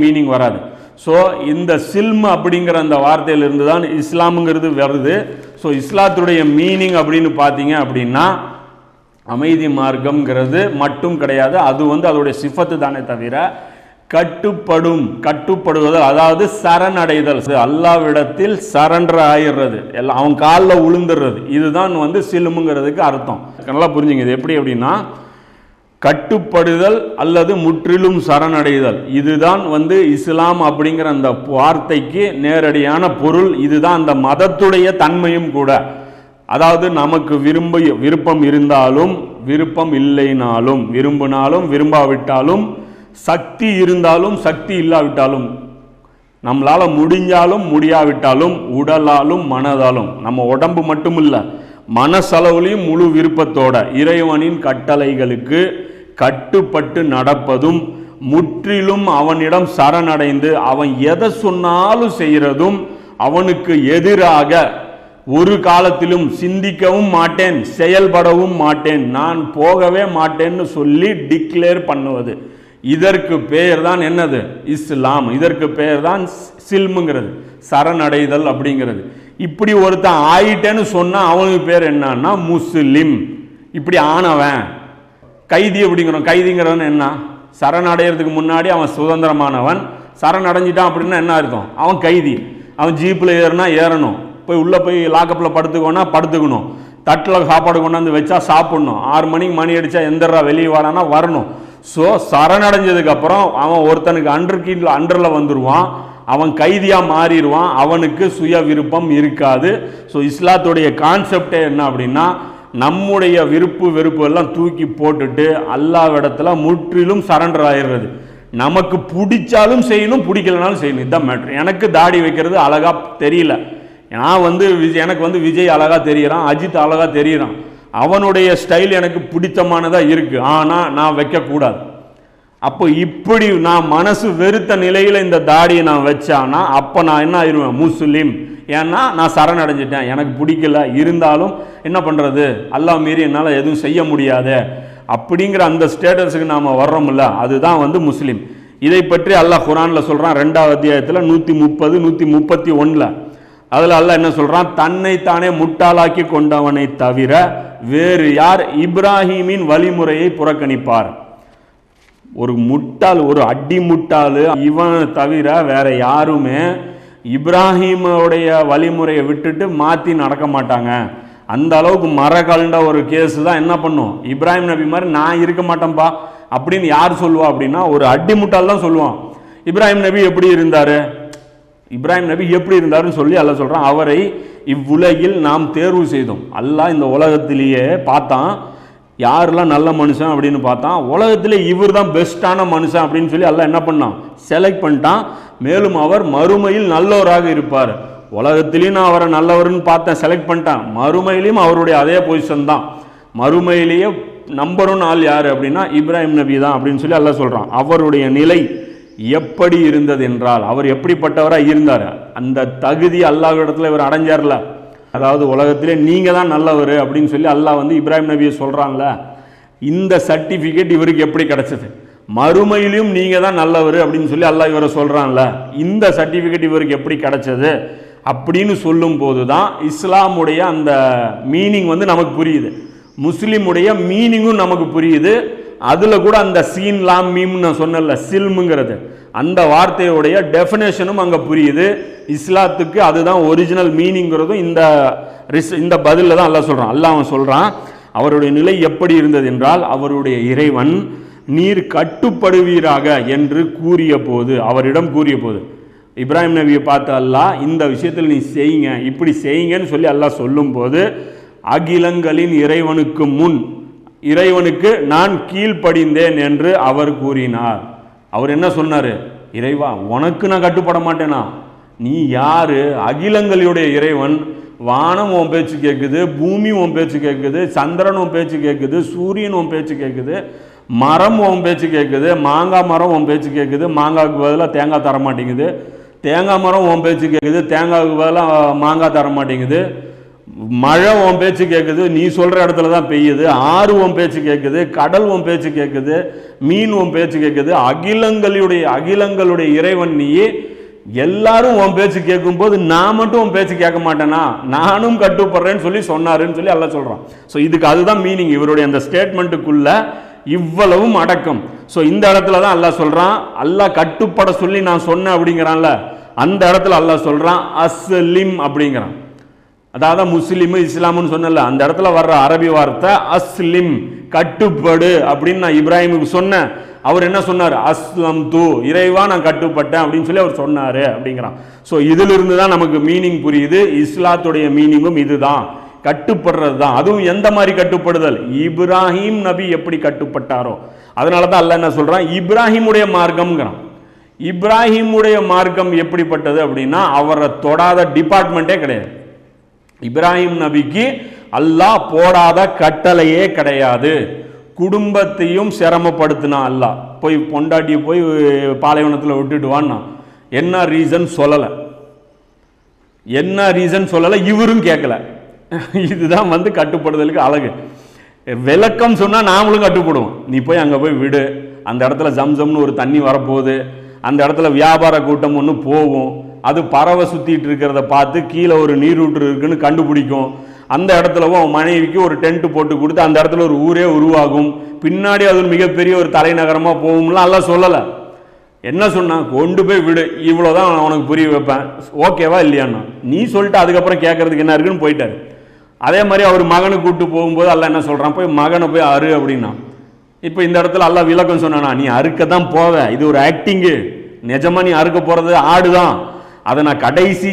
Meaning வராது. So இந்த சில்ம் அப்படிங்கிற அந்த வார்த்தையிலிருந்து தான் இஸ்லாமுங்கிறது வருது. ஸோ இஸ்லாத்துடைய மீனிங் அப்படின்னு பார்த்தீங்க அப்படின்னா அமைதி மார்க்கம்ங்கிறது மட்டும் கிடையாது. அது அதோடைய சிஃபத்து தானே தவிர கட்டுப்படுவதல், அதாவது சரணடைதல், அல்லாவிடத்தில் சரண்டர் ஆயிடுறது, எல்லாம் அவன் காலில் உளுந்துடுறது, இதுதான் சில்முங்கிறதுக்கு அர்த்தம். நல்லா புரிஞ்சுங்க. இது எப்படி அப்படின்னா கட்டுப்படுதல் அல்லது முற்றிலும் சரணடைதல், இதுதான் இஸ்லாம் அப்படிங்கிற அந்த வார்த்தைக்கு நேரடியான பொருள். இதுதான் அந்த மதத்துடைய தன்மையும் கூட. அதாவது நமக்கு விருப்பம் இருந்தாலும் விருப்பம் இல்லைனாலும், விரும்பினாலும் விரும்பாவிட்டாலும், சக்தி இருந்தாலும் சக்தி இல்லாவிட்டாலும், நம்மளால முடிஞ்சாலும் முடியாவிட்டாலும், உடலாலும் மனதாலும், நம்ம உடம்பு மட்டும் இல்லை மனசளவுலையும் முழு விருப்பத்தோட இறைவனின் கட்டளைகளுக்கு கட்டுப்பட்டு நடப்பதும், முற்றிலும் அவனிடம் சரணடைந்து அவன் எதை சொன்னாலும் செய்யறதும், அவனுக்கு எதிராக ஒரு காலத்திலும் சிந்திக்கவும் மாட்டேன், செயல்படவும் மாட்டேன், நான் போகவே மாட்டேன்னு சொல்லி டிக்ளேர் பண்ணுவது, இதற்கு பெயர் தான் என்னது? இஸ்லாம். இதற்கு பெயர் தான் சில்முங்கிறது, சரணடைதல் அப்படிங்கிறது. இப்படி ஒருத்தன் ஆயிட்டேன்னு சொன்னா அவனுக்கு பேர் என்னன்னா முஸ்லிம். இப்படி ஆனவன் கைதி அப்படிங்கிறோம். கைதிங்கிறவன் என்ன? சரணடைகிறதுக்கு முன்னாடி அவன் சுதந்திரமானவன், சரணடைஞ்சிட்டான் அப்படின்னா என்ன அர்த்தம்? அவன் கைதி. அவன் ஜீப்பில் ஏறினா ஏறணும், போய் உள்ளே போய் லாக்கப்பில் படுத்துக்கோன்னா படுத்துக்கணும், தட்டில் சாப்பாடு கொண்டாந்து வச்சா சாப்பிடணும், 6 மணிக்கு மணி அடித்தா எந்திரா வெளியே வாடானா வரணும். ஸோ சரணடைஞ்சதுக்கப்புறம் அவன் ஒருத்தனுக்கு அண்டரில் வந்துடுவான், அவன் கைதியாக மாறிடுவான், அவனுக்கு சுய விருப்பம் இருக்காது. ஸோ இஸ்லாத்துடைய கான்செப்டே என்ன அப்படின்னா நம்முடைய வெறுப்பு எல்லாம் தூக்கி போட்டுட்டு அல்லாஹ்விடத்துல முற்றிலும் சரண்டர் ஆயிடுறது. நமக்கு பிடிச்சாலும் செய்யணும், பிடிக்கலனாலும் செய்யணும், இதுதான் மேட்ரு. எனக்கு தாடி வைக்கிறது அழகா தெரியல, நான் எனக்கு விஜய் அழகா தெரியறான், அஜித் அழகா தெரியறான், அவனுடைய ஸ்டைல் எனக்கு பிடித்தமானதா இருக்கு, ஆனா நான் வைக்கக்கூடாது. அப்போ இப்படி நான் மனசு வெறுத்த நிலையில இந்த தாடியை நான் வச்சானா அப்போ நான் என்ன ஆயிடுவேன்? முஸ்லீம். ஏன்னா நான் சரணடைஞ்சிட்டேன், எனக்கு பிடிக்கல, இருந்தாலும் என்ன பண்றது, அல்லாஹ் மீறி என்னால் எதுவும் செய்ய முடியாது அப்படிங்கிற அந்த ஸ்டேட்டஸுக்கு நாம வர்றோம்ல, அதுதான் முஸ்லீம். இதை பற்றி அல்லாஹ் குர்ஆன்ல சொல்றான் 2வது அத்தியாயத்தில் 130 131. அதுல அல்லாஹ் என்ன சொல்றான்? தன்னை தானே முட்டாளாக்கி கொண்டவனை தவிர வேறு யார் இப்ராஹீமின் வழிமுறையை புறக்கணிப்பார்? ஒரு முட்டாள், ஒரு அடி முட்டாள், இவன் தவிர வேற யாருமே இப்ராஹிமுடைய வழிமுறையை விட்டுட்டு மாற்றி நடக்க மாட்டாங்க. அந்த அளவுக்கு மரகண்ட ஒரு கேஸ் தான் என்ன பண்ணும், இப்ராஹிம் நபி மாதிரி நான் இருக்க மாட்டேன்பா அப்படின்னு யார் சொல்லுவா அப்படின்னா ஒரு அடி முட்டாள் தான் சொல்லுவான். இப்ராஹிம் நபி எப்படி இருந்தாரு, இப்ராஹிம் நபி எப்படி இருந்தாருன்னு சொல்லி அல்லாஹ் சொல்றான், அவரை இவ்வுலகில் நாம் தேர்வு செய்தோம். அல்லாஹ் இந்த உலகத்திலேயே பார்த்தான் யாரெல்லாம் நல்ல மனுஷன் அப்படின்னு பார்த்தான், உலகத்திலே இவர் தான் பெஸ்டான மனுஷன் அப்படின்னு சொல்லி அல்லாஹ் என்ன பண்ணான்? செலக்ட் பண்ணிட்டான். மேலும் அவர் மறுமையில் நல்லவராக இருப்பார். உலகத்திலையும் நான் அவரை நல்லவர்னு பார்த்தேன், செலக்ட் பண்ணிட்டான், மறுமையிலையும் அவருடைய அதே பொசிஷன் தான். மறுமையிலேயே நம்பர் 1 ஆள் யார் அப்படின்னா இப்ராஹிம் நபி தான் அப்படின்னு சொல்லி அல்லாஹ் சொல்றான். அவருடைய நிலை எப்படி இருந்தது என்றால், அவர் எப்படிப்பட்டவராக இருந்தார், அந்த தகுதி அல்லாஹ்விடத்தில் இவர் அடைஞ்சார்ல. அதாவது உலகத்திலே நீங்க தான் நல்லவர் அப்படின்னு சொல்லி அல்லாஹ் இப்ராஹிம் நபியை சொல்றான்ல, இந்த சர்டிபிகேட் இவருக்கு எப்படி கிடைச்சது? மறுமையிலும் நீங்க தான் நல்லவர் அப்படின்னு சொல்லி அல்லாஹ் இவரை சொல்றான்ல, இந்த சர்டிபிகேட் இவருக்கு எப்படி கிடைச்சது அப்படின்னு சொல்லும் போதுதான் இஸ்லாமுடைய அந்த மீனிங் நமக்கு புரியுது, முஸ்லிமுடைய மீனிங்கும் நமக்கு புரியுது. அதுல கூட அந்த சீன் லாம் மீம் நான் சொன்னல சில்முங்கிறது, அந்த வார்த்தையுடைய டெஃபினேஷனும் அங்க புரியுது. இஸ்லாத்துக்கு அதுதான் ஒரிஜினல் மீனிங்கிறதும் இந்த பதில தான் அல்லாஹ் சொல்றான். அல்லாஹ் சொல்றான் அவருடைய நிலை எப்படி இருந்தது என்றால், அவருடைய இறைவன் நீர் கட்டுப்படுவீராக என்று கூறிய போது, அவரிடம் கூறிய போது, இப்ராஹிம் நபியை பார்த்து அல்லாஹ் இந்த விஷயத்தில் நீ செய்யுங்க, இப்படி செய்யுங்கன்னு சொல்லி அல்லாஹ் சொல்லும் போது, அகிலங்களின் இறைவனுக்கு முன் இறைவனுக்கு நான் கீழ்ப்படிந்தேன் என்று அவர் கூறினார். அவர் என்ன சொன்னாரு? இறைவா உனக்கு நான் கட்டுப்பட மாட்டேனா, நீ யாரு? அகிலங்களுடைய இறைவன், வானம் உன் பேச்சு கேட்குது, பூமி உன் பேச்சு கேட்குது, சந்திரன் உன் பேச்சு கேட்குது, சூரியன் உன் பேச்சு கேட்குது, மரம் உன் பேச்சு கேட்குது, மாங்காய் மரம் உன் பேச்சு கேட்குது, மாங்காய்க்கு பதிலாக தேங்காய் தர மாட்டேங்குது, தேங்காய் மரம் உன் பேச்சு கேட்குது, தேங்காய்க்கு பதிலாக மாங்காய் தர மாட்டேங்குது, மழை உன் பேச்சு கேட்குது, நீ சொல்கிற இடத்துல தான் பெய்யுது. ஆறு உன் பேச்சு கேட்குது, கடல் உன் பேச்சு கேட்குது, மீன் உன் பேச்சு கேட்குது. அகிலங்களுடைய இறைவன் நீயே. எல்லாரும் உன் பேச்சு கேட்கும்போது நான் மட்டும் உன் பேச்சு கேட்க மாட்டேனா, நானும் கட்டுப்படுறேன்னு சொன்னாருன்னு சொல்லி அல்லாஹ் சொல்கிறான். ஸோ இதுக்கு அதுதான் மீனிங். இவருடைய அந்த ஸ்டேட்மெண்ட்டுக்குள்ள இவ்வளவும் அடக்கம். ஸோ இந்த இடத்துல தான் அல்லாஹ் சொல்கிறான், அல்லாஹ் கட்டுப்பட சொல்லி நான் சொன்னேன் அப்படிங்கிறான்ல, அந்த இடத்துல அல்லாஹ் சொல்கிறான் அஸ்லிம் அப்படிங்கிறான். அதாவது முஸ்லிம் இஸ்லாம்னு சொன்னல, அந்த இடத்துல வர்ற அரபி வார்த்தை அஸ்லிம், கட்டுப்படு அப்படின்னு நான் இப்ராஹிமுக்கு சொன்னேன். அவர் என்ன சொன்னார்? அஸ்லம் தூ, இறைவா நான் கட்டுப்பட்டேன் அப்படின்னு சொல்லி அவர் சொன்னார் அப்படிங்கிறான். ஸோ இதிலிருந்து தான் நமக்கு மீனிங் புரியுது. இஸ்லாத்துடைய மீனிங்கும் இதுதான், கட்டுப்படுறது தான். அதுவும் எந்த மாதிரி கட்டுப்படுதல்? இப்ராஹிம் நபி எப்படி கட்டுப்பட்டாரோ அதனால தான் அல்லாஹ் என்ன சொல்றான், இப்ராஹிமுடைய மார்க்கம்ங்கிறான். இப்ராஹிமுடைய மார்க்கம் எப்படிப்பட்டது அப்படின்னா, அவரை தொடாத டிபார்ட்மெண்ட்டே கிடையாது. இப்ராஹிம் நபிக்கு அல்லாஹ் போடாத கட்டளையே கிடையாது. குடும்பத்தையும் சிரமப்படுத்தினா அல்லாஹ், போய் பொண்டாட்டியை போய் பாலைவனத்தில் விட்டுட்டு வான்னா என்ன ரீசன் சொல்லலை, இவரும் கேட்கல. இதுதான் கட்டுப்படுதலுக்கு அழகு. விளக்கம் சொன்னா நாமளும் கட்டுப்படுவோம். நீ போய் அங்கே போய் விடு, அந்த இடத்துல ஜம்சம்னு ஒரு தண்ணி வரப்போகுது, அந்த இடத்துல வியாபார கூட்டம் ஒன்று போகும், அது பறவை சுத்திட்டு இருக்கிறத பார்த்து கீழே ஒரு நீரூற்று இருக்குன்னு கண்டுபிடிக்கும். அந்த இடத்துல அவன் மனைவிக்கு ஒரு டென்ட் போட்டு கொடுத்து அந்த இடத்துல ஒரு ஊரே உருவாகும். பின்னாடி அது மிகப்பெரிய ஒரு தலைநகரமா போகும்லாம் எல்லாம் சொல்லலை. என்ன சொன்னா, கொண்டு போய் விடு, இவ்வளோதான் அவனுக்கு புரிய வைப்பேன், ஓகேவா இல்லையான்னா. நீ சொல்லிட்டு அதுக்கப்புறம் கேட்கறதுக்கு என்ன இருக்குன்னு போயிட்டாரு. அதே மாதிரி அவர் மகனை கூப்பிட்டு போகும்போது அல்லாஹ் என்ன சொல்றான், போய் மகனை போய் அறு அப்படின்னா. இப்போ இந்த இடத்துல அல்லாஹ் விளக்கம் சொன்னானா, நீ அறுக்க தான் போவ, இது ஒரு ஆக்டிங்கு, நிஜமா நீ அறுக்க போறது ஆடுதான், அதை நான் கடைசி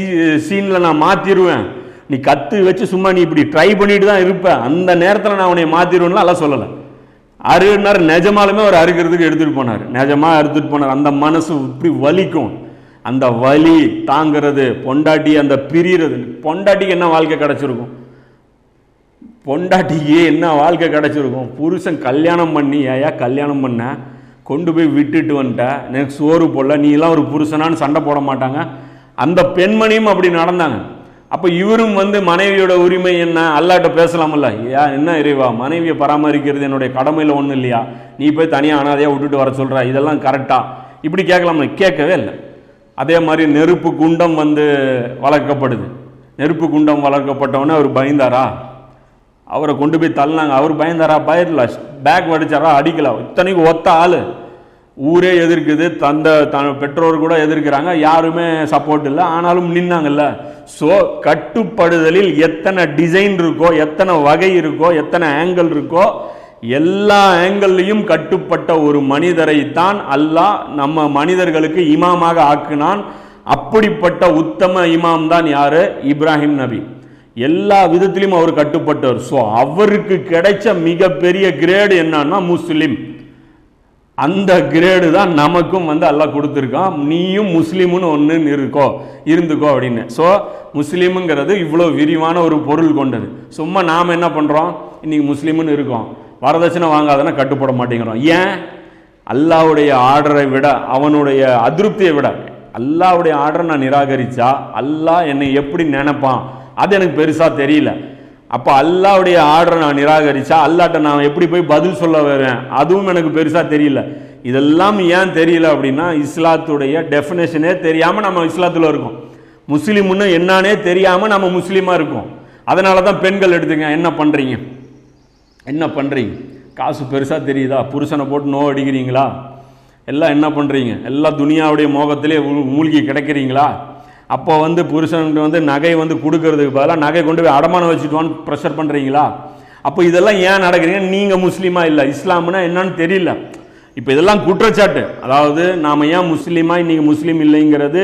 சீன்ல நான் மாத்திருவேன், நீ கத்து வச்சு சும்மா நீ இப்படி ட்ரை பண்ணிட்டு தான் இருப்ப, அந்த நேரத்தில் நான் உன்னை மாத்திருவேன்லாம் எல்லாம் சொல்லலை. அறுனார், நிஜமாலுமே அவர் அறுக்கிறதுக்கு எடுத்துட்டு போனார், நிஜமா எடுத்துட்டு போனார். அந்த மனசு இப்படி வலிக்கும், அந்த வலி தாங்கிறது, பொண்டாட்டி அந்த பிரிகிறது. பொண்டாட்டிக்கு என்ன வாழ்க்கை கிடைச்சிருக்கும்? பொண்டாட்டிக்கு என்ன வாழ்க்கை கிடைச்சிருக்கும்? புருஷன் கல்யாணம் பண்ணி, ஏயா கல்யாணம் பண்ண, கொண்டு போய் விட்டுட்டு வந்துட்ட, எனக்கு சோறு போடல, நீ எல்லாம் ஒரு புருஷனான்னு சண்டை போட மாட்டாங்க. அந்த பெண்மணியும் அப்படி நடந்தாங்க. அப்போ இவரும் மனைவியோட உரிமை என்ன, அல்லாட்ட பேசலாமல்ல, என்ன இறைவா, மனைவியை பராமரிக்கிறது என்னுடைய கடமையில் ஒன்றும் இல்லையா, நீ போய் தனியாக அனாதையாக விட்டுட்டு வர சொல்கிற, இதெல்லாம் கரெக்டா, இப்படி கேட்கலாம்ல, கேட்கவே இல்லை. அதே மாதிரி நெருப்பு குண்டம் வளர்க்கப்படுது. நெருப்பு குண்டம் வளர்க்கப்பட்டவொடனே அவர் பயந்தாரா? அவரை கொண்டு போய் தள்ளினாங்க, அவர் பயந்தாரா? பயத்துல பேக் வடிச்சாரா? அடிக்கல. இத்தனைக்கு ஒத்த ஆள், ஊரே எதிர்க்குது, பெற்றோர் கூட எதிர்க்கிறாங்க, யாருமே சப்போர்ட் இல்லை, ஆனாலும் நின்னாங்கல்ல. ஸோ கட்டுப்படுதலில் எத்தனை டிசைன் இருக்கோ, எத்தனை வகை இருக்கோ, எத்தனை ஆங்கிள் இருக்கோ, எல்லா ஆங்கிள்லையும் கட்டுப்பட்ட ஒரு மனிதரைத்தான் அல்லாஹ் நம்ம மனிதர்களுக்கு இமாமாக ஆக்கினான். அப்படிப்பட்ட உத்தம இமாம் தான் யாரு? இப்ராஹிம் நபி. எல்லா விதத்திலும் அவர் கட்டுப்பட்டவர். ஸோ அவருக்கு கிடைச்ச மிகப்பெரிய கிரேடு என்னன்னா முஸ்லிம். அந்த கிரேடு தான் நமக்கும் அல்லாஹ் கொடுத்துருக்கான். நீயும் முஸ்லீம்னு ஒன்று இருந்துக்கோ அப்படின்னு. ஸோ முஸ்லீமுங்கிறது இவ்வளோ விரிவான ஒரு பொருள் கொண்டது. சும்மா நாம் என்ன பண்ணுறோம், இன்னைக்கு முஸ்லீம்னு இருக்கோம், வரதட்சணை வாங்காதனா கட்டுப்பட மாட்டேங்கிறோம். ஏன்? அல்லாஹ்வுடைய ஆர்டரை விட, அவனுடைய அதிருப்தியை விட, அல்லாஹ்வுடைய ஆர்டரை நான் நிராகரிச்சா அல்லாஹ் என்னை எப்படி நினைப்பான் அது எனக்கு பெருசாக தெரியல. அப்போ அல்லாஹ்வுடைய ஆர்டரை நான் நிராகரிச்சா அல்லாட்ட நான் எப்படி போய் பதில் சொல்ல வருவேன், அதுவும் எனக்கு பெருசாக தெரியல. இதெல்லாம் ஏன் தெரியல அப்படின்னா, இஸ்லாத்துடைய டெஃபினேஷனே தெரியாமல் நம்ம இஸ்லாத்தில் இருக்கோம். முஸ்லீம்னு என்னானே தெரியாமல் நம்ம முஸ்லீமாக இருக்கோம். அதனால தான் பெண்கள் எடுத்துங்க, என்ன பண்ணுறீங்க, காசு பெருசாக தெரியுதா, புருஷனை போட்டு நோ அடிக்கிறீங்களா, எல்லாம் என்ன பண்ணுறீங்க, எல்லாம் துனியாவுடைய மோகத்திலே மூழ்கி கிடைக்கிறீங்களா? அப்போ புருஷனுக்கு நகை கொடுக்கறதுக்கு பதிலாக நகை கொண்டு போய் அடமானம் வச்சுட்டுவான்னு ப்ரெஷர் பண்ணுறீங்களா? அப்போ இதெல்லாம் ஏன் நடக்கிறீங்க? நீங்கள் முஸ்லீமா இல்லை, இஸ்லாம்னா என்னன்னு தெரியல. இப்போ இதெல்லாம் குற்றச்சாட்டு. அதாவது நாம் ஏன் முஸ்லீமா இன்னைக்கு முஸ்லீம் இல்லைங்கிறது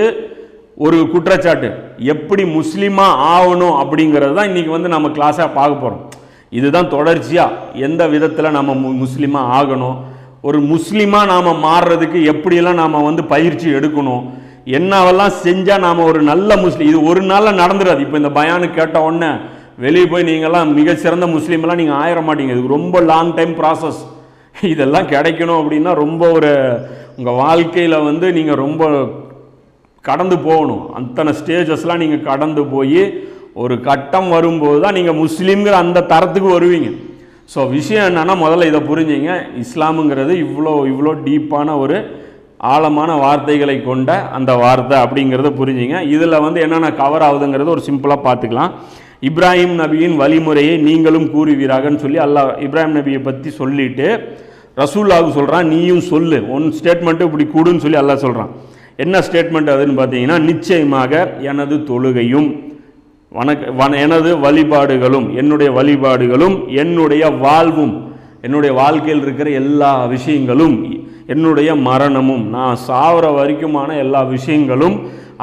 ஒரு குற்றச்சாட்டு. எப்படி முஸ்லீமா ஆகணும் அப்படிங்கிறது தான் இன்னைக்கு நம்ம கிளாஸாக பார்க்க போகிறோம். இதுதான் தொடர்ச்சியாக எந்த விதத்தில் நம்ம முஸ்லீமா ஆகணும், ஒரு முஸ்லீமாக நாம் மாறுறதுக்கு எப்படியெல்லாம் நாம் பயிற்சி எடுக்கணும், என்னவெல்லாம் செஞ்சால் நாம் ஒரு நல்ல முஸ்லீம். இது ஒரு நாளில் நடந்துடாது. இப்போ இந்த பயானு கேட்ட உடனே வெளியே போய் நீங்கள்லாம் மிகச்சிறந்த முஸ்லீம்லாம் நீங்கள் ஆயிட மாட்டீங்க. இது ரொம்ப லாங் டைம் ப்ராசஸ். இதெல்லாம் கிடைக்கணும் அப்படின்னா ரொம்ப ஒரு உங்கள் வாழ்க்கையில் நீங்கள் ரொம்ப கடந்து போகணும். அத்தனை ஸ்டேஜஸ்லாம் நீங்கள் கடந்து போய் ஒரு கட்டம் வரும்போது தான் நீங்கள் முஸ்லீம்ங்கிற அந்த தரத்துக்கு வருவீங்க. ஸோ விஷயம் என்னென்னா, முதல்ல இதை புரிஞ்சுங்க. இஸ்லாமுங்கிறது இவ்வளோ டீப்பான ஒரு ஆழமான வார்த்தைகளை கொண்ட அந்த வார்த்தை அப்படிங்கிறத புரிஞ்சுங்க. இதில் வந்து என்னென்ன கவர் ஆகுதுங்கிறது ஒரு சிம்பிளாக பார்த்துக்கலாம். இப்ராஹிம் நபியின் வழிமுறையை நீங்களும் கூறுவீராகன்னு சொல்லி அல்லாஹ் இப்ராஹிம் நபியை பற்றி சொல்லிட்டு ரசூலுல்லாஹ்வுக்கு சொல்கிறான், நீயும் சொல்லு, ஒன் ஸ்டேட்மெண்ட்டு இப்படி கூடுன்னு சொல்லி அல்லாஹ் சொல்கிறான். என்ன ஸ்டேட்மெண்ட் அதுன்னு பார்த்தீங்கன்னா, நிச்சயமாக எனது தொழுகையும் எனது வழிபாடுகளும் என்னுடைய வழிபாடுகளும் என்னுடைய வாழ்வும் என்னுடைய வாழ்க்கையில் இருக்கிற எல்லா விஷயங்களும் என்னுடைய மரணமும் நான் சாவர வரைக்குமான எல்லா விஷயங்களும்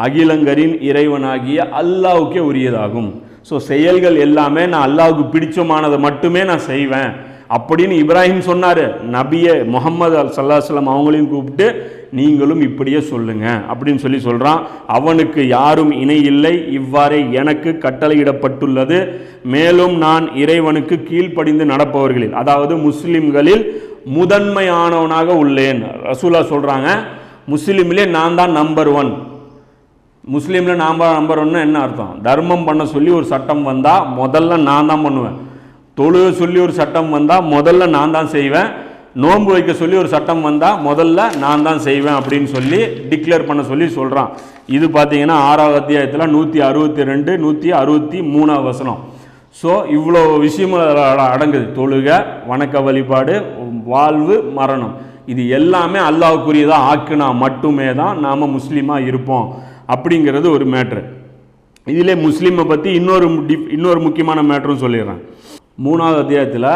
அகிலங்கரின் இறைவனாகிய அல்லாஹ்வுக்கே உரியதாகும். ஸோ செயல்கள் எல்லாமே நான் அல்லாஹ்வுக்கு பிடிச்சமானதை மட்டுமே நான் செய்வேன் அப்படின்னு இப்ராஹிம் சொன்னார். நபியை முஹம்மது ஸல்லல்லாஹு அலைஹி வஸல்லம் அவங்களையும் கூப்பிட்டு நீங்களும் இப்படியே சொல்லுங்க அப்படின்னு சொல்கிறான். அவனுக்கு யாரும் இணை இல்லை, இவ்வாறே எனக்கு கட்டளையிடப்பட்டுள்ளது. மேலும் நான் இறைவனுக்கு கீழ்ப்படிந்து நடப்பவர்களில், அதாவது முஸ்லிம்களில் முதன்மையானவனாக உள்ளேன். ரசூலா சொல்கிறாங்க, முஸ்லீம்லே நான் தான் நம்பர் 1. முஸ்லீமில் நம்பர் 1 என்ன அர்த்தம்? தர்மம் பண்ண சொல்லி ஒரு சட்டம் வந்தால் முதல்ல நான் தான் பண்ணுவேன். தொழுக சொல்லி ஒரு சட்டம் வந்தால் முதல்ல நான் தான் செய்வேன். நோன்பு வைக்க சொல்லி ஒரு சட்டம் வந்தால் முதல்ல நான் தான் செய்வேன் அப்படின்னு சொல்லி டிக்ளேர் பண்ண சொல்லி சொல்கிறான். இது பார்த்தீங்கன்னா 6வது அத்தியாயத்தில் 162 163 வசனம். ஸோ இவ்வளோ விஷயமும் அடங்குது. தொழுக, வணக்க வழிபாடு, வாழ்வு, மரணம், இது எல்லாமே அல்லாஹ்வுக்குரியதாக ஆக்குனா மட்டுமே தான் நாம் முஸ்லீமாக இருப்போம் அப்படிங்கிறது ஒரு மேட்ரு. இதிலே முஸ்லீமை பற்றி இன்னொரு முக்கியமான மேட்ரும் சொல்லிடுறேன். 3வது அத்தியாயத்தில்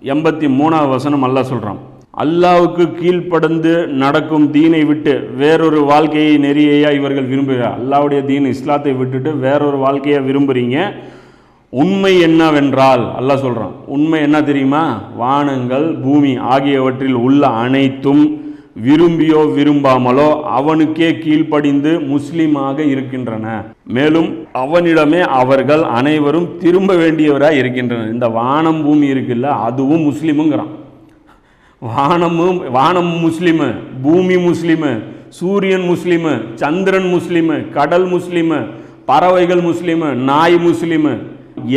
83வது வசனம் அல்லாஹ் சொல்கிறான், அல்லாஹ்வுக்கு கீழ்ப்படிந்து நடக்கும் தீனை விட்டு வேறொரு வாழ்க்கையை நெறியா இவர்கள் விரும்புகிறார். அல்லாஹ்வுடைய தீன் இஸ்லாத்தை விட்டுட்டு வேறொரு வாழ்க்கையை விரும்புகிறீங்க. உண்மை என்னவென்றால் அல்லாஹ் சொல்கிறான், உண்மை என்ன தெரியுமா? வானங்கள் பூமி ஆகியவற்றில் உள்ள அனைத்தும் விரும்பியோ விரும்பாமலோ அவனுக்கே கீழ்ப்படிந்து முஸ்லீமாக இருக்கின்றன. மேலும் அவனிடமே அவர்கள் அனைவரும் திரும்ப வேண்டியவராக இருக்கின்றனர். இந்த வானம் பூமி இருக்குல்ல, அதுவும் முஸ்லீமுங்கிறான். வானம் முஸ்லீமு, பூமி முஸ்லீமு, சூரியன் முஸ்லீமு, சந்திரன் முஸ்லீமு, கடல் முஸ்லீமு, பறவைகள் முஸ்லீமு, நாய் முஸ்லீமு,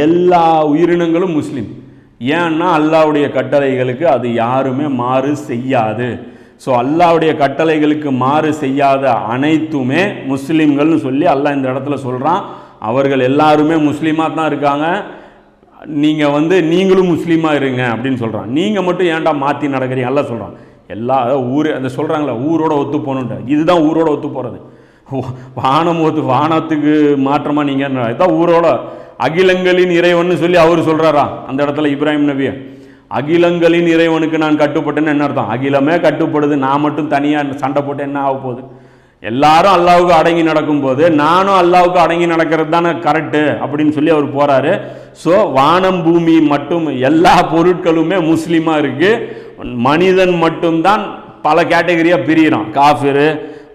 எல்லா உயிரினங்களும் முஸ்லீம். ஏன்னா அல்லாஹ்வுடைய கட்டளைகளுக்கு அது யாருமே மாறு செய்யாது. ஸோ அல்லாஹ்வுடைய கட்டளைகளுக்கு மாறு செய்யாத அனைத்துமே முஸ்லீம்கள்னு சொல்லி அல்லாஹ் இந்த இடத்துல சொல்கிறான். அவர்கள் எல்லாருமே முஸ்லீமாக தான் இருக்காங்க. நீங்கள் வந்து நீங்களும் முஸ்லீமாக இருங்க அப்படின்னு சொல்கிறான். நீங்கள் மட்டும் ஏன்டா மாற்றி நடக்கிறீங்க? அல்லாஹ் சொல்கிறான். எல்லா அந்த சொல்கிறாங்களே ஊரோட ஒத்து போகணுன்ட்டு, இதுதான் ஊரோட ஒத்து போகிறது. வானத்துக்கு மாற்றமாக நீங்கள் இதுதான் ஊரோட அகிலங்களின் இறைவன் சொல்லி அவர் சொல்கிறாரா அந்த இடத்துல இப்ராஹிம் நபியை? அகிலங்களின் இறைவனுக்கு நான் கட்டுப்பட்டேன்னு என்ன அர்த்தம்? அகிலமே கட்டுப்படுது, நான் மட்டும் தனியாக சண்டை போட்டு என்ன ஆக போகுது? எல்லாரும் அல்லாஹ்வுக்கு அடங்கி நடக்கும்போது நானும் அல்லாஹ்வுக்கு அடங்கி நடக்கிறது தானே கரெக்டு அப்படின்னு சொல்லி அவர் போகிறாரு. ஸோ வானம் பூமி மட்டும் எல்லா பொருட்களுமே முஸ்லீமாக இருக்குது. மனிதன் மட்டும்தான் பல கேட்டகரியாக பிரிகிறான். காஃபிரு,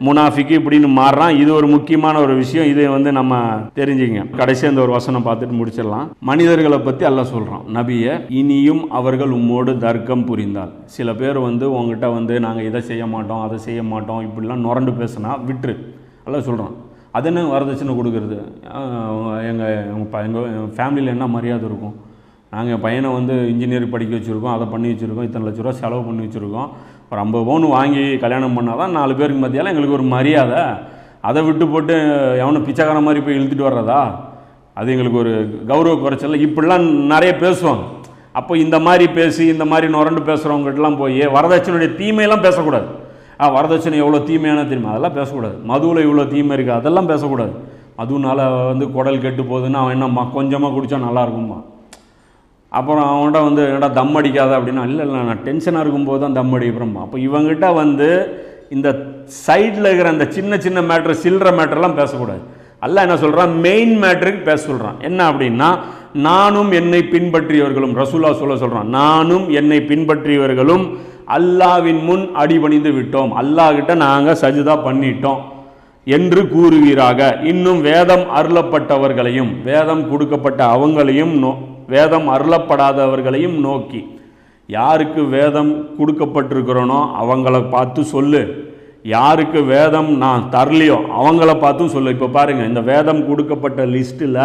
முனாஃபிக்கு இப்படின்னு மாறுறான். இது ஒரு முக்கியமான ஒரு விஷயம். இதை வந்து நம்ம தெரிஞ்சுங்க. கடைசி அந்த ஒரு வசனம் பார்த்துட்டு முடிச்சிடலாம். மனிதர்களை பற்றி அல்லாஹ் சொல்கிறான், நபியை இனியும் அவர்கள் உம்மோடு தர்க்கம் புரிந்தால். சில பேர் வந்து உங்ககிட்ட வந்து நாங்கள் இதை செய்ய மாட்டோம் அதை செய்ய மாட்டோம் இப்படிலாம் நுரண்டு பேசுனா விட்டுரு. அல்லாஹ் சொல்கிறான், அது என்ன வரதட்சணை கொடுக்குறது? எங்கள் ஃபேமிலியில் என்ன மரியாதை இருக்கும்? நாங்கள் என் பையனை வந்து இன்ஜினியரிங் படிக்க வச்சுருக்கோம், அதை பண்ணி வச்சுருக்கோம், இத்தனை லட்ச ரூபா செலவு பண்ணி வச்சுருக்கோம், ஒரு 50 பவுன் வாங்கி கல்யாணம் பண்ணால் தான் 4 பேருக்கு மத்தியால் எங்களுக்கு ஒரு மரியாதை. அதை விட்டு போட்டு எவனும் பிச்சைக்கார மாதிரி போய் இழுத்துட்டு வர்றதா? அது எங்களுக்கு ஒரு கௌரவ குறைச்சல. இப்படிலாம் நிறைய பேசுவாங்க. அப்போ இந்த மாதிரி பேசி இந்த மாதிரி நுரண்டு பேசுகிறவங்ககிட்டலாம் போய் வரதட்சணையுடைய தீமையெல்லாம் பேசக்கூடாது. வரதட்சணை எவ்வளோ தீமையான தெரியுமா? அதெல்லாம் பேசக்கூடாது. மதுவில் இவ்வளோ தீமை இருக்குது அதெல்லாம் பேசக்கூடாது. மதுனால வந்து குடல் கெட்டு போகுதுன்னு அவன் என்னம்மா கொஞ்சமாக குடித்தா நல்லா இருக்கும்மா. அப்புறம் அவன்கிட்ட வந்து என்னடா தம் அடிக்காத அப்படின்னா, இல்லை நான் டென்ஷனாக இருக்கும்போது தான் தம் அடிக்கிறோம்மா. அப்போ இவங்ககிட்ட வந்து இந்த சைடில் இருக்கிற அந்த சின்ன சின்ன மேட்ரு சில்லற மேட்டர்லாம் பேசக்கூடாது. அல்லாஹ் என்ன சொல்கிறான்? மெயின் மேட்ருக்கு பேச சொல்கிறான். என்ன அப்படின்னா, நானும் என்னை பின்பற்றியவர்களும், ரசூலுல்லாஹ் சொல்கிறான், நானும் என்னை பின்பற்றியவர்களும் அல்லாஹ்வின் முன் அடிபணிந்து விட்டோம், அல்லாஹ்கிட்ட நாங்கள் சஜிதா பண்ணிட்டோம் என்று கூறுவீராக. இன்னும் வேதம் அருளப்பட்டவர்களையும் வேதம் கொடுக்கப்பட்ட அவங்களையும் வேதம் அருளப்படாதவர்களையும் நோக்கி, யாருக்கு வேதம் கொடுக்கப்பட்டிருக்கிறோனோ அவங்கள பார்த்து சொல்லு, யாருக்கு வேதம் நான் தரலையோ அவங்கள பார்த்தும் சொல்லு. இப்போ பாருங்கள், இந்த வேதம் கொடுக்கப்பட்ட லிஸ்ட்டில்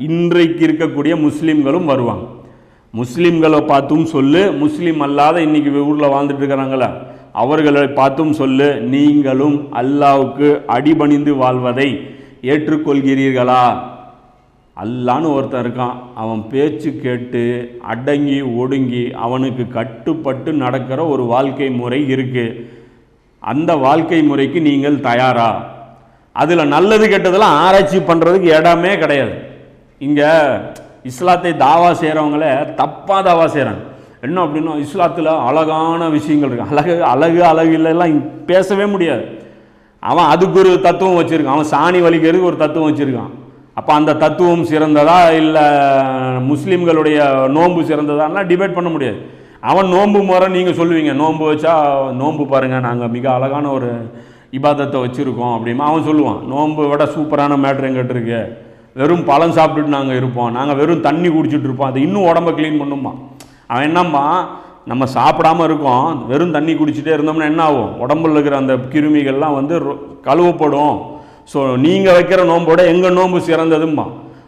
இன்றைக்கு இருக்கக்கூடிய முஸ்லீம்களும் வருவாங்க. முஸ்லீம்களை பார்த்தும் சொல்லு, முஸ்லீம் அல்லாத இன்னைக்கு ஊரில் வாழ்ந்துட்டு இருக்கிறாங்களா அவர்களை பார்த்தும் சொல்லு, நீங்களும் அல்லாவுக்கு அடிபணிந்து வாழ்வதை ஏற்றுக்கொள்கிறீர்களா? அல்லான்னு ஒருத்தன் இருக்கான், அவன் பேச்சு கேட்டு அடங்கி ஒடுங்கி அவனுக்கு கட்டுப்பட்டு நடக்கிற ஒரு வாழ்க்கை முறை இருக்குது. அந்த வாழ்க்கை முறைக்கு நீங்கள் தயாரா? அதில் நல்லது கெட்டதெல்லாம் ஆராய்ச்சி பண்ணுறதுக்கு இடமே கிடையாது. இங்கே இஸ்லாத்தை தாவா செய்கிறவங்களே தப்பாக தாவா செய்கிறாங்க. என்ன அப்படின்னா, இஸ்லாத்தில் அழகான விஷயங்கள் இருக்கு, அழகு இல்லைலாம் பேசவே முடியாது. அவன் அதுக்கு ஒரு தத்துவம் வச்சுருக்கான், அவன் சாணி வலிக்கிறதுக்கு ஒரு தத்துவம் வச்சுருக்கான். அப்போ அந்த தத்துவம் சிறந்ததா இல்லை முஸ்லீம்களுடைய நோன்பு சிறந்ததான்னா டிபேட் பண்ண முடியாது. அவன் நோன்பு முறை நீங்கள் சொல்லுவீங்க, நோன்பு வச்சா நோன்பு பாருங்கள் நாங்கள் மிக அழகான ஒரு இபாதத்தை வச்சுருக்கோம் அப்படிமா அவன் சொல்லுவான். நோன்பு விட சூப்பரான மேட்ரு எங்கிட்ட இருக்கு, வெறும் பழம் சாப்பிட்டுட்டு நாங்கள் இருப்போம், நாங்கள் வெறும் தண்ணி குடிச்சிட்டு இருப்போம், அது இன்னும் உடம்பை க்ளீன் பண்ணுமா. அவன் என்னம்மா, நம்ம சாப்பிடாமல் இருக்கோம், வெறும் தண்ணி குடிச்சிட்டே இருந்தோம்னா என்ன ஆகும், உடம்புல இருக்கிற அந்த கிருமிகள்லாம் வந்து கழுவப்படும். ஸோ நீங்கள் வைக்கிற நோம்போட எங்கள் நோன்பு சிறந்ததும்மா.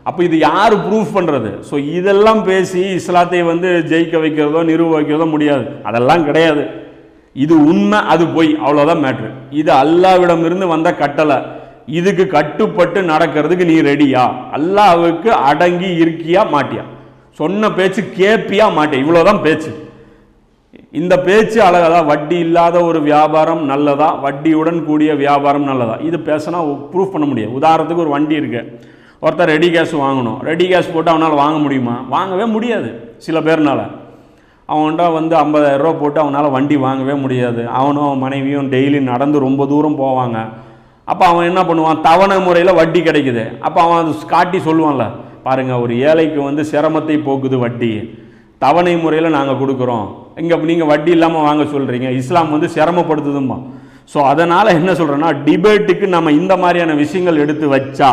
அப்போ இது யார் ப்ரூஃப் பண்ணுறது? ஸோ இதெல்லாம் பேசி இஸ்லாத்தை வந்து ஜெயிக்க வைக்கிறதோ நிறுவ வைக்கிறதோ முடியாது, அதெல்லாம் கிடையாது. இது உண்மை, அது பொய், அவ்வளோதான் மேட்ரு. இது அல்லாஹ்விடம் இருந்து வந்த கட்டளை, இதுக்கு கட்டுப்பட்டு நடக்கிறதுக்கு நீ ரெடியா? அல்லாஹ்வுக்கு அடங்கி இருக்கியா மாட்டியா? சொன்ன பேச்சு கேப்பியா மாட்டியா? இவ்வளோதான் பேச்சு. இந்த பேச்சு அழகதா? வட்டி இல்லாத ஒரு வியாபாரம் நல்லதா, வட்டியுடன் கூடிய வியாபாரம் நல்லதா? இது பேசினா ப்ரூஃப் பண்ண முடியாது. உதாரணத்துக்கு ஒரு வண்டி இருக்கு, ஒருத்தர் ரெடி கேஷ் வாங்கணும், ரெடி கேஷ் போட்டு அவனால் வாங்க முடியுமா? வாங்கவே முடியாது. சில பேர்னால அவன்கிட்ட வந்து 50,000 ரூபா போட்டு அவனால் வண்டி வாங்கவே முடியாது. அவனும் அவன் மனைவியும் டெய்லி நடந்து ரொம்ப தூரம் போவாங்க. அப்போ அவன் என்ன பண்ணுவான், தவணை முறையில் வட்டி கிடைக்குது. அப்போ அவன் அது காட்டி சொல்லுவான்ல, பாருங்கள் ஒரு ஏழைக்கு வந்து சிரமத்தை போக்குது வட்டி, தவணை முறையில் நாங்கள் கொடுக்குறோம், இங்கே நீங்கள் வட்டி இல்லாமல் வாங்க சொல்கிறீங்க, இஸ்லாம் வந்து சிரமப்படுத்துதுமா. ஸோ அதனால் என்ன சொல்கிறேன்னா, டிபேட்டுக்கு நம்ம இந்த மாதிரியான விஷயங்கள் எடுத்து வச்சா,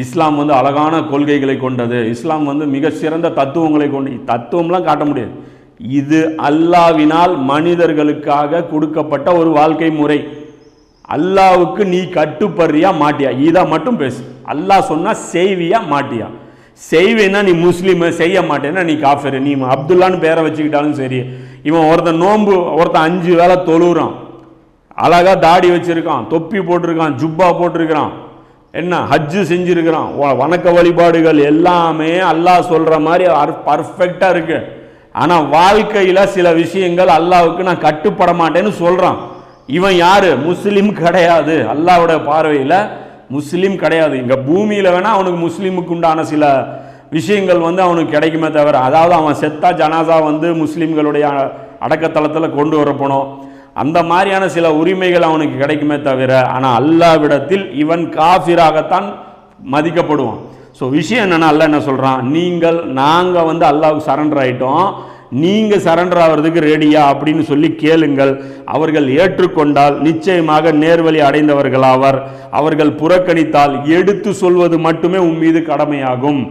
இஸ்லாம் வந்து அழகான கொள்கைகளை கொண்டது, இஸ்லாம் வந்து மிக சிறந்த தத்துவங்களை கொண்டு, தத்துவம்லாம் காட்ட முடியாது. இது அல்லாஹ்வினால் மனிதர்களுக்காக கொடுக்கப்பட்ட ஒரு வாழ்க்கை முறை. அல்லாஹ்வுக்கு நீ கட்டுப்படுறியா மாட்டியா? இதை மட்டும் பேசு. அல்லாஹ் சொன்னா செய்வியா மாட்டியா? செய்வேன்னா நீ முஸ்லீம், செய்ய மாட்டேன்னா நீ காஃபிர். நீ அப்துல்லான்னு பேரை வச்சுக்கிட்டாலும் சரி. இவன் ஒருத்தன் நோன்பு, ஒருத்தன் 5 வேளை தொழுறான், அழகா தாடி வச்சிருக்கான், தொப்பி போட்டிருக்கான், ஜுப்பா போட்டிருக்கிறான், என்ன ஹஜ்ஜு செஞ்சிருக்கிறான், வணக்க வழிபாடுகள் எல்லாமே அல்லாஹ் சொல்ற மாதிரி பர்ஃபெக்டா இருக்கு. ஆனா வாழ்க்கையில சில விஷயங்கள் அல்லாஹ்வுக்கு நான் கட்டுப்பட மாட்டேன்னு சொல்றான். இவன் யாரு? முஸ்லீம் கிடையாது. அல்லாஹ்வோட பார்வையில் முஸ்லீம் கிடையாது. இங்க பூமியில வேணா அவனுக்கு முஸ்லீமுக்கு உண்டான சில விஷயங்கள் வந்து அவனுக்கு கிடைக்குமே தவிர, அதாவது அவன் செத்தா ஜனாசா வந்து முஸ்லீம்களுடைய அடக்கத்தளத்தில் கொண்டு வரப்போனோம், அந்த மாதிரியான சில உரிமைகள் அவனுக்கு கிடைக்குமே தவிர, ஆனால் அல்லாஹ்விடத்தில் இவன் காஃபிராகத்தான் மதிக்கப்படுவான். ஸோ விஷயம் என்னன்னா, அல்லாஹ் என்ன சொல்றான், நாங்கள் வந்து அல்லாஹ்வுக்கு சரண்டர் ஆயிட்டோம், நீங்க சரண்டர் ஆகிறதுக்கு ரெடியா அப்படின்னு சொல்லி கேளுங்கள். அவர்கள் ஏற்றுக்கொண்டால் நிச்சயமாக நேர்வழி அடைந்தவர்களாவர், அவர்கள் புறக்கணித்தால் எடுத்து சொல்வது மட்டுமே உன் மீது கடமையாகும்.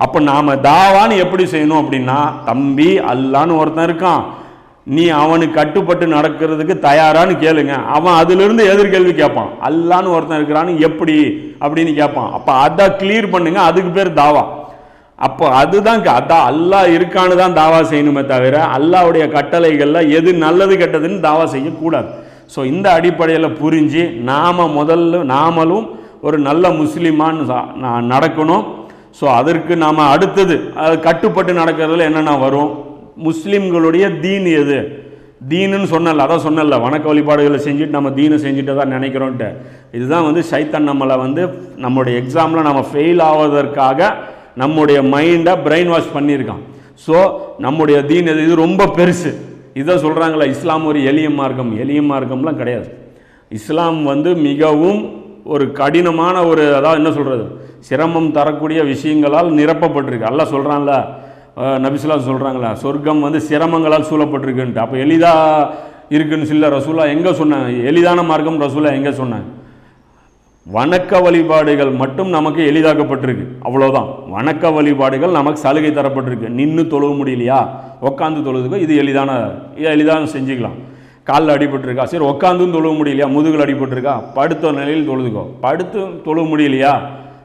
அப்ப நாம தாவான்னு எப்படி செய்யணும் அப்படின்னா, தம்பி அல்லான்னு ஒருத்தன் இருக்கான், நீ அவனுக்கு கட்டுப்பட்டு நடக்கிறதுக்கு தயாரான்னு கேளுங்க. அவன் அதிலிருந்து எதிர்கேள்வி கேட்பான், அல்லான்னு ஒருத்தன் இருக்கிறான்னு எப்படி அப்படின்னு கேட்பான். அப்ப அதை கிளியர் பண்ணுங்க, அதுக்கு பேர் தாவா. அப்போ அதுதான் அதான் அல்லாஹ் இருக்கான்னு தான் தாவா செய்யணுமே தவிர, அல்லாஹ்வுடைய கட்டளைகள்ல எது நல்லது கெட்டதுன்னு தாவா செய்யக்கூடாது. ஸோ இந்த அடிப்படையில் புரிஞ்சு நாமளும் ஒரு நல்ல முஸ்லீமான்னு நடக்கணும். ஸோ அதற்கு நாம் அடுத்தது கட்டுப்பட்டு நடக்கிறதுல என்னென்ன வரும், முஸ்லீம்களுடைய தீன் எது, தீனுன்னு சொன்னல, அதான் சொன்னல, வணக்க வழிபாடுகளை செஞ்சுட்டு நம்ம தீனை செஞ்சுட்டு தான் நினைக்கிறோன்ட்டு. இதுதான் வந்து சைத்தான் நம்மளை வந்து நம்மளுடைய எக்ஸாமில் நம்ம ஃபெயில் ஆவதற்காக நம்முடைய மைண்டை பிரெயின் வாஷ் பண்ணியிருக்கான். ஸோ நம்முடைய தீன் இது ரொம்ப பெருசு. இதை சொல்கிறாங்களே இஸ்லாம் ஒரு எளிய மார்க்கம், எளிய மார்க்கம்லாம் கிடையாது. இஸ்லாம் வந்து மிகவும் ஒரு கடினமான ஒரு, அதாவது என்ன சொல்கிறது, சிரமம் தரக்கூடிய விஷயங்களால் நிரப்பப்பட்டிருக்கு. அல்லாஹ் சொல்கிறான்ல, நபிசுல்லா சொல்கிறாங்களா, சொர்க்கம் வந்து சிரமங்களால் சூழப்பட்டிருக்குன்ட்டு. அப்போ எளிதாக இருக்குன்னு சொல்ல ரசூலா எங்கே சொன்னாங்க? எளிதான மார்க்கம் ரசூலா எங்கே சொன்னாங்க? வணக்க வழிபாடுகள் மட்டும் நமக்கு எளிதாக்கப்பட்டிருக்கு, அவ்வளோதான். வணக்க வழிபாடுகள் நமக்கு சலுகை தரப்பட்டிருக்கு. நின்று தொழுவ முடியலையா, உட்காந்து தொழுதுக்கோ, இது எளிதான செஞ்சுக்கலாம். காலில் அடிபட்டிருக்கா, சரி உட்காந்தும் தொழுவ முடியலையா, முதுகில் அடிபட்டிருக்கா, படுத்த நிலையில் தொழுதுக்கோ. படுத்து தொழுவ முடியலையா,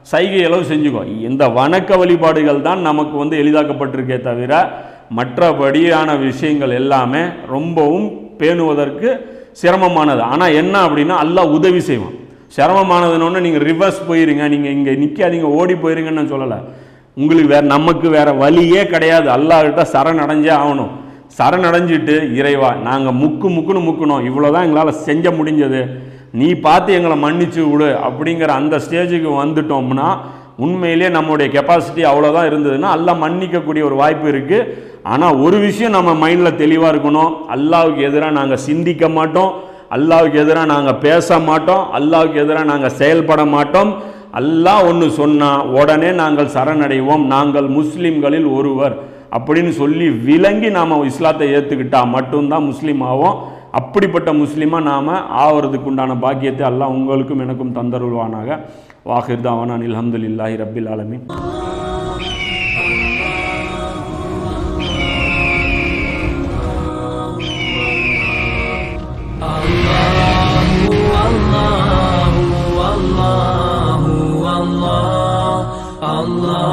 சைகை அளவு செஞ்சுக்கோ. இந்த வணக்க வழிபாடுகள் தான் நமக்கு வந்து எளிதாக்கப்பட்டிருக்கே தவிர மற்றபடியான விஷயங்கள் எல்லாமே ரொம்பவும் பேணுவதற்கு சிரமமானது. ஆனால் என்ன அப்படின்னா அல்லாஹ் உதவி செய்வான். சிரமமானதுன்னு நீங்கள் ரிவர்ஸ் போயிருங்க, நீங்கள் இங்கே நிற்காதீங்க ஓடி போயிருங்கன்னு நான் சொல்லலை. உங்களுக்கு நமக்கு வேறு வழியே கிடையாது. அல்லாஹ்கிட்ட சரணடைஞ்சே ஆகணும். சரணடைஞ்சிட்டு இறைவா நாங்கள் முக்குன்னு முக்கணும், இவ்வளோதான் எங்களால் செஞ்ச முடிஞ்சது, நீ பார்த்து எங்களை மன்னிச்சு விடு அப்படிங்கிற அந்த ஸ்டேஜுக்கு வந்துட்டோம்னா உண்மையிலே நம்முடைய கெப்பாசிட்டி அவ்வளோதான் இருந்ததுன்னா அல்லாஹ் மன்னிக்கக்கூடிய ஒரு வாய்ப்பு இருக்குது. ஆனால் ஒரு விஷயம் நம்ம மைண்டில் தெளிவாக இருக்கணும், அல்லாஹ்வுக்கு எதிராக நாங்கள் சிந்திக்க மாட்டோம், அல்லாஹ்வுக்கு எதிராக நாங்கள் பேச மாட்டோம், அல்லாஹ்வுக்கு எதிராக நாங்கள் செயல்பட மாட்டோம். அல்லாஹ் ஒன்று சொன்னால் உடனே நாங்கள் சரணடைவோம், நாங்கள் முஸ்லீம்களில் ஒருவர் அப்படின்னு சொல்லி விளங்கி நாம் இஸ்லாத்தை ஏற்றுக்கிட்டால் மட்டும்தான் முஸ்லீம் ஆவோம். அப்படிப்பட்ட முஸ்லீமாக நாம் ஆவறதுக்கு உண்டான பாக்கியத்தை அல்லாஹ் உங்களுக்கும் எனக்கும் தந்தருள்வானாக. வாஹிர் தாவானா அல்ஹம்துலில்லாஹி ரப்பில் ஆலமீன். Allah